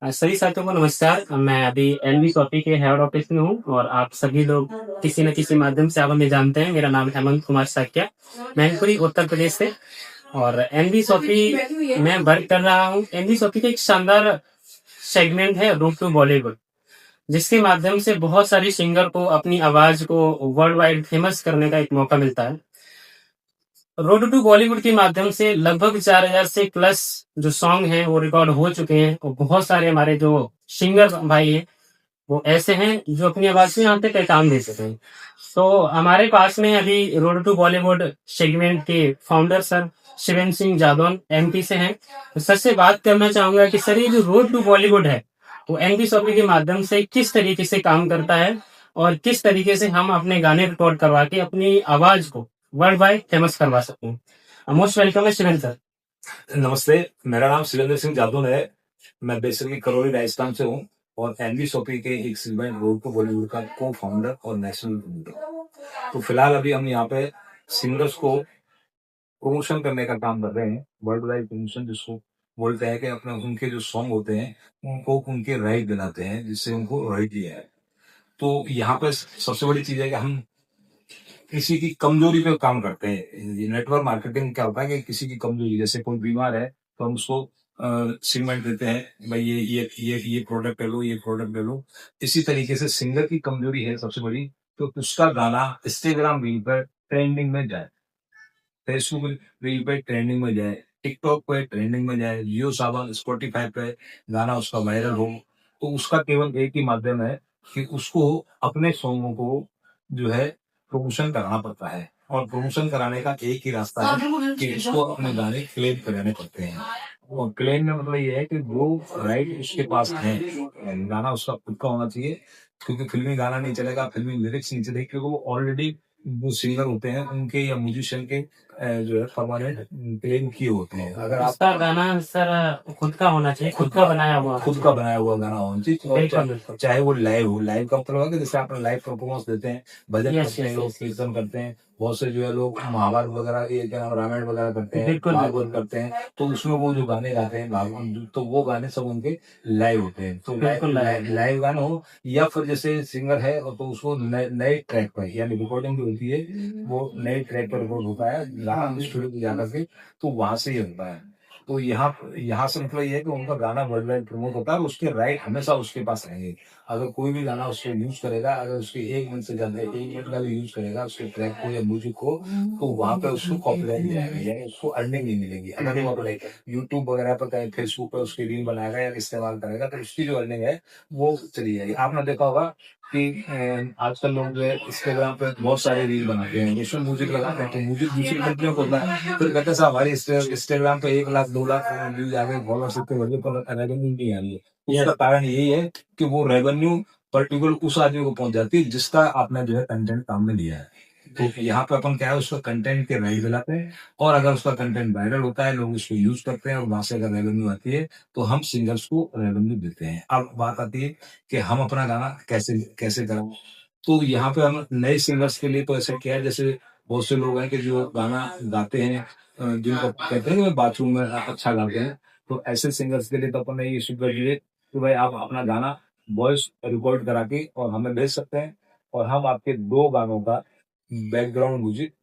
सभी साथियों को नमस्कार। मैं अभी एनवी कॉपी के हेड ऑफिस में हूँ और आप सभी लोग किसी न किसी माध्यम से आप हमें जानते हैं। मेरा नाम हेमंत कुमार साक्या, मैनपुरी उत्तर प्रदेश से। और एनवी सॉफी मैं वर्क कर रहा हूँ। एनवी सॉफी का एक शानदार सेगमेंट है रूट टू बॉलीवुड, जिसके माध्यम से बहुत सारी सिंगर को अपनी आवाज को वर्ल्ड वाइड फेमस करने का एक मौका मिलता है। रोड टू बॉलीवुड के माध्यम से लगभग 4,000 से प्लस जो सॉन्ग हैं वो रिकॉर्ड हो चुके हैं और बहुत सारे हमारे जो सिंगर भाई हैं वो ऐसे हैं जो अपनी आवाज में यहाँ पे कई काम दे सके हैं। तो हमारे पास में अभी रोड टू बॉलीवुड सेगमेंट के founder sir Shiven Singh Jadaun MP से हैं। तो सर से बात करना चाहूंगा कि सर ये जो रोड टू बॉलीवुड है वो एमपी सॉफी के माध्यम से किस तरीके से काम करता है और किस तरीके से हम अपने गाने रिकॉर्ड करवा के अपनी आवाज को वर्ल्ड वाइड फेमस करवा सकूं। मोस्ट वेलकम है शिवेन सर। नमस्ते, मेरा नाम सुरेंद्र सिंह जादौन है। मैं बेसिकली करौली राजस्थान से हूँ और एनवी शॉपी के एक सेगमेंट रोड टू बॉलीवुड का को फाउंडर और नेशनल प्रोमोटर। तो फिलहाल अभी हम यहाँ पे सिंगर्स को प्रमोशन करने का काम कर रहे हैं। वर्ल्ड वाइड प्रमोशन जिसको बोलते हैं कि अपने उनके जो सॉन्ग होते हैं उनको उनके राइट दिलाते हैं, जिससे उनको रॉयल्टी है। तो यहाँ पे सबसे बड़ी चीज है कि हम किसी की कमजोरी पे काम करते हैं। ये नेटवर्क मार्केटिंग क्या होता है कि किसी की कमजोरी, जैसे कोई बीमार है तो हम उसको सीमेंट देते हैं, भाई ये प्रोडक्ट ले लो, ये प्रोडक्ट ले लो। इसी तरीके से सिंगर की कमजोरी है सबसे बड़ी, तो उसका गाना इंस्टाग्राम रील पर ट्रेंडिंग में जाए, फेसबुक रील पे ट्रेंडिंग में जाए, टिकटॉक पे ट्रेंडिंग में जाए, जियो सावन स्पॉटिफाई पे गाना उसका वायरल हो। तो उसका केवल एक ही माध्यम है कि उसको अपने सॉन्गों को जो है प्रमोशन कराना पड़ता है, और प्रमोशन कराने का एक ही रास्ता है कि उसको अपने गाने क्लेम कराने पड़ते हैं। और क्लेम में मतलब ये है कि वो राइट उसके पास है, गाना उसका खुद का होना चाहिए, क्योंकि फिल्मी गाना नहीं चलेगा, फिल्मी लिरिक्स नहीं चलेगी, क्योंकि वो ऑलरेडी जो सिंगर होते हैं उनके या म्यूजिशियन के जो है परमानेंट क्लेम किए होते हैं। अगर उसका आपका गाना सर खुद का होना चाहिए, खुद का बनाया हुआ खुद का बनाया हुआ गाना होना चाहिए, और बिल्कुल बिल्कुल। चाहे वो लाइव हो। लाइव का मतलब है कि जैसे आप लाइव परफॉर्मेंस देते हैं, भजन यस करते हैं यस लोग, यस कीर्तन करते हैं, बहुत से जो है लोग महाभारत वगैरह, ये क्या नाम, रामायण वगैरह करते हैं, बिल्कुल भागवत बिल्कुल करते हैं। तो उसमें वो जो गाने गाते हैं भागवत, तो वो गाने सब उनके लाइव होते हैं। तो बिल्कुल लाइव गाना हो, या फिर जैसे सिंगर है और तो उसको नए ट्रैक पर, यानी रिकॉर्डिंग जो होती है वो नए ट्रैक पर रिकॉर्ड होता है स्टूडियो में जाकर के, तो वहां से ही होता है। तो यहाँ यहाँ से मतलब ये है कि उनका गाना वर्ल्ड वाइड प्रमोट होता है और उसके राइट हमेशा उसके पास रहेंगे। अगर कोई भी गाना उसको यूज करेगा, अगर उसके 1 मिनट से ज्यादा 1 मिनट का भी यूज करेगा उसके ट्रैक को या म्यूजिक को, तो वहां पे उसको कॉपीराइट जाएगा, यानी उसको अर्निंग नहीं मिलेगी। अगर वो अपने यूट्यूब वगैरह पर कहीं फेसबुक पर उसकी रील बनाएगा या इस्तेमाल करेगा, तो उसकी जो अर्निंग है वो चली जाएगी। आपने देखा होगा कि आजकल लोग जो है इंस्टाग्राम पे बहुत सारे रील बनाते हैं, उसमें म्यूजिक लगाते हैं, तो म्यूजिक दूसरी कंपनियों को होता है, फिर कहते हैं साहब हमारे इंस्टाग्राम पे 1 लाख 2 लाख व्यूज आ गए, फॉलोअर्स इतने बढ़ गए, पर रेवेन्यू नहीं आ रही है। उसका कारण यही है कि वो रेवेन्यू पर्टिकुलर उस आदमी को पहुंच जाती है जिसका आपने जो है कंटेंट काम में लिया है। तो यहाँ पे अपन क्या है, उसका कंटेंट के राइट दिलाते हैं, और अगर उसका कंटेंट वायरल होता है, लोग उसको यूज करते हैं और वहां से अगर रेवेन्यू आती है, तो हम सिंगर्स को रेवेन्यू देते हैं। अब बात आती है कि हम अपना गाना कैसे कैसे करें। तो यहाँ पे हम नए सिंगर्स के लिए तो ऐसा किया है, जैसे बहुत से लोग हैं कि जो गाना गाते हैं, जिनको कहते हैं कि बाथरूम में अच्छा गाते हैं, तो ऐसे सिंगर्स के लिए तो अपन ने ये सुविधा दी है कि भाई आप अपना गाना वॉइस रिकॉर्ड करा के और हमें भेज सकते हैं, और हम आपके 2 गानों का बैकग्राउंड म्यूजिक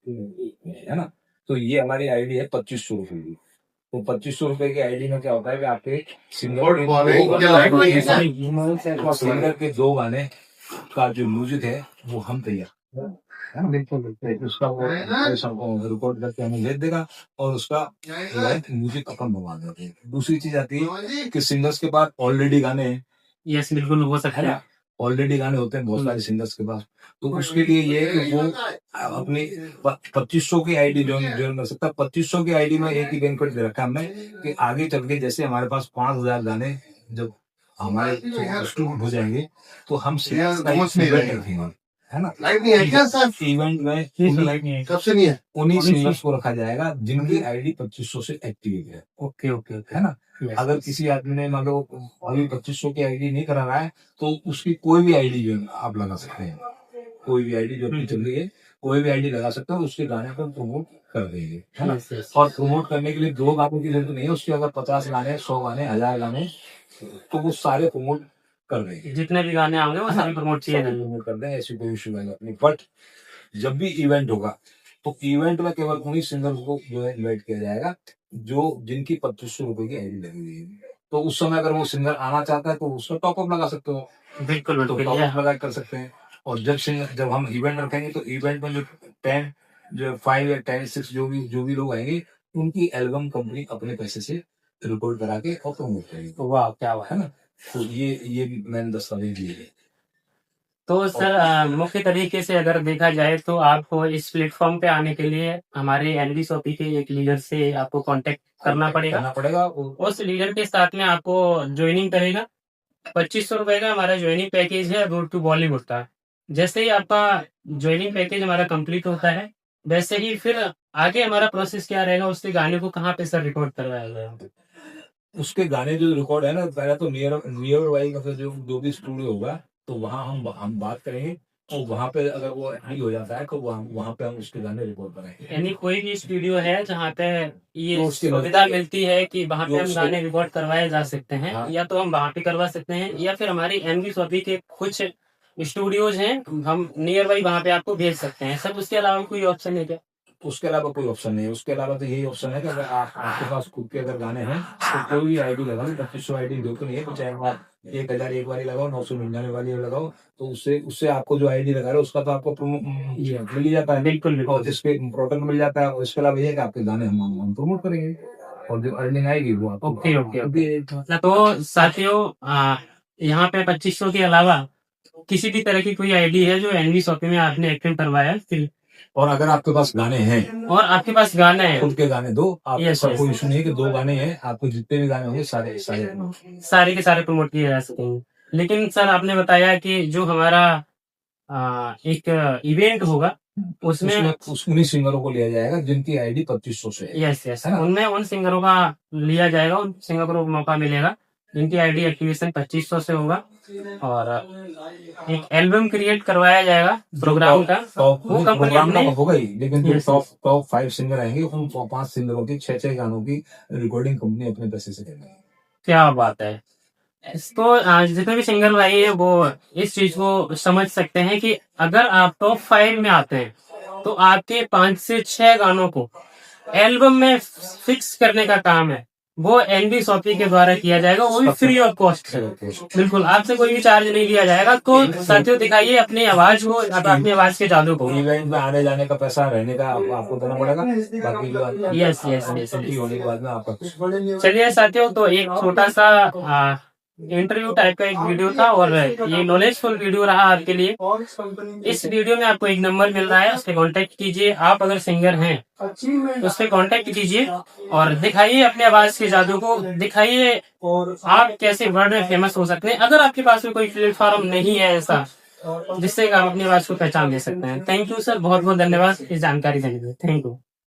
है ना। तो ये हमारी आईडी है 2500 रुपए की। तो 2500 रुपए की आईडी में क्या होता है कि आपके सिंगर के 2 गाने का जो म्यूजिक है वो हम तैयार है ना। बिल्कुल बिल्कुल, उसका वो रिकॉर्ड करके हमें भेज देगा, और उसका म्यूजिक अपन मंगवा देते हैं। दूसरी चीज आती है कि सिंगर्स के पास ऑलरेडी गाने हैं, यस बिल्कुल हो सकता है है। ना, ऑलरेडी गाने होते हैं बहुत सारे सिंगर्स के पास। तो उसके लिए ये है कि वो अपनी 2500 की आईडी ज्वाइन कर सकता है। 2500 की आईडी में एक ही बेनिफिट दे रखा है हमने, कि आगे चल के जैसे हमारे पास 5000 गाने जब हमारे डिस्ट्रीब्यूट हो जाएंगे, तो हम सिंगर्स का इवेंट रखेंगे, है ना। लाइव नहीं है क्या सर? इवेंट में कब से नहीं है? उन्हीं सिंगर्स को रखा जाएगा जिनकी आईडी 2500 से एक्टिव है। ओके ओके ओके है ना। अगर किसी आदमी ने मान लो अभी 2500 की आईडी नहीं करा रहा है, तो उसकी कोई भी आईडी जो है आप लगा सकते हैं, कोई भी आईडी जो अपनी चल रही है, कोई भी आईडी लगा सकते हो, उसके गाने को प्रमोट कर देंगे, है ना। यस यस और प्रमोट करने के लिए 2 गानों की जरूरत नहीं है, उसके अगर 50 गाने, 100 गाने, 1000 गाने तो वो सारे प्रमोट कर रहे हैं, जितने भी गाने होंगे वो सारे प्रमोट किए जाएंगे। प्रमोट कर रहे हैं, ऐसी कोई इशू नहीं। बट जब भी इवेंट होगा तो इवेंट में केवल उन्हीं सिंगर्स को जो है इन्वाइट किया जाएगा जो जिनकी 2500 रुपए की आईडी लगी हुई है। तो उस समय अगर वो सिंगर आना चाहता है तो उसमें टॉपअप लगा सकते हो, बिल्कुल तो बिल्कुल टॉपअप लगा कर सकते हैं। और जब हम इवेंट रखेंगे तो इवेंट में जो 10 जो 5 या 10 6 जो भी लोग आएंगे उनकी एल्बम कंपनी अपने पैसे से रिकॉर्ड करा के और प्रमोट करेगी। तो वाह क्या बात है ना, तो ये मैंने दस्तावेज दिए हैं। तो सर मुख्य तरीके से अगर देखा जाए तो आपको इस प्लेटफॉर्म पे आने के लिए हमारे एनवी शॉपी के एक लीडर से आपको कांटेक्ट करना पड़ेगा। उस लीडर के साथ में आपको ज्वाइनिंग करेगा। 2500 रुपए का हमारा ज्वाइनिंग पैकेज है रोड टू बॉलीवुड का। जैसे ही आपका ज्वाइनिंग पैकेज हमारा कंप्लीट होता है वैसे ही फिर आगे हमारा प्रोसेस क्या रहेगा, उसके गाने को कहाँ पे सर रिकॉर्ड करवाया जाएगा? उसके गाने जो रिकॉर्ड है ना, पहले तो नियर बाई का फिर जो भी स्टूडियो होगा तो वहाँ हम बात करेंगे और वहाँ पे अगर वो हाई हो जाता है तो वहाँ पे हम उसके गाने रिकॉर्ड करेंगे। यानी कोई भी स्टूडियो है जहाँ पे तो ये उसके सुविधा मिलती है कि वहाँ पे जो हम उसके- गाने रिकॉर्ड करवाए जा सकते हैं, हाँ। या तो हम वहाँ पे करवा सकते हैं या फिर हमारी एनवी शॉपी के कुछ स्टूडियोज हैं, हम नियर बाई वहाँ पे आपको भेज सकते हैं। सब उसके अलावा कोई ऑप्शन है क्या? उसके अलावा कोई ऑप्शन नहीं है। उसके अलावा तो यही ऑप्शन है कि अगर आपके पास खुद के अगर गाने हैं तो कोई भी आईडी लगाओ, 2500 आईडी जो तो नहीं है, तो चाहे आप 1000 एक बारी लगाओ, 999 वाली लगाओ, तो उससे आपको जो आईडी लगा रहा है उसका तो आपको मिल ही जाता है। बिल्कुल और जिसके प्रोडक्ट मिल जाता है। और इसके अलावा ये है कि आपके गाने हम प्रमोट करेंगे और जो अर्निंग आएगी वो आपको ओके ओके ओके। तो साथियों यहाँ पे 2500 के अलावा किसी भी तरह की कोई आईडी है जो एनवी शॉपी में आपने एक्टिव करवाया फिर, और अगर आपके पास गाने हैं और आपके पास गाना है, खुद के गाने दो, आपके Yes, पास yes. कोई इशू नहीं है कि 2 गाने हैं, आपको जितने भी गाने होंगे सारे सारे के सारे प्रमोट किए जा सकेंगे। लेकिन सर आपने बताया कि जो हमारा एक इवेंट होगा उसमें उन्हीं सिंगरों को लिया जाएगा जिनकी आईडी 2500 से है। यस यस है ना? उनमें उन सिंगरों का लिया जाएगा, उन सिंगरों को मौका मिलेगा जिनकी आईडी एक्टिवेशन 2500 से होगा, और एक एल्बम क्रिएट करवाया जाएगा प्रोग्राम का। वो कंपनी प्रोग्राम का अपने होगा ही, लेकिन जो Yes, टॉप 5 सिंगर आएंगे उन 5 सिंगरों की 6 गानों की रिकॉर्डिंग कंपनी अपने पैसे से करेगी। क्या बात है। तो जितने भी सिंगर भाई है वो इस चीज को समझ सकते हैं कि अगर आप टॉप 5 में आते हैं तो आपके 5 से 6 गानों को एल्बम में फिक्स करने का काम है वो एनवी शॉपी के द्वारा किया जाएगा, वो भी फ्री ऑफ कॉस्ट है। बिल्कुल आपसे कोई भी चार्ज नहीं लिया जाएगा। तो साथियों दिखाइए अपनी आवाज को, अपनी आवाज के जादू को। इवेंट में आने जाने का पैसा, रहने का आपको देना पड़ेगा, बाकी जो यस यस यस। होने के बाद में आपका चलिए साथियों, तो एक छोटा सा इंटरव्यू टाइप का एक वीडियो था और ये नॉलेजफुल वीडियो रहा आपके लिए। इस वीडियो में आपको एक नंबर मिल रहा है, उस पर कॉन्टेक्ट कीजिए। आप अगर सिंगर हैं तो उस पर कॉन्टेक्ट कीजिए और दिखाइए अपने आवाज के जादू को, दिखाइए आप कैसे वर्ल्ड में फेमस हो सकते हैं। अगर आपके पास में कोई प्लेटफॉर्म नहीं है ऐसा जिससे आप अपनी आवाज को पहचान दे सकते हैं। थैंक यू सर, बहुत बहुत धन्यवाद इस जानकारी देने के लिए। Thank you.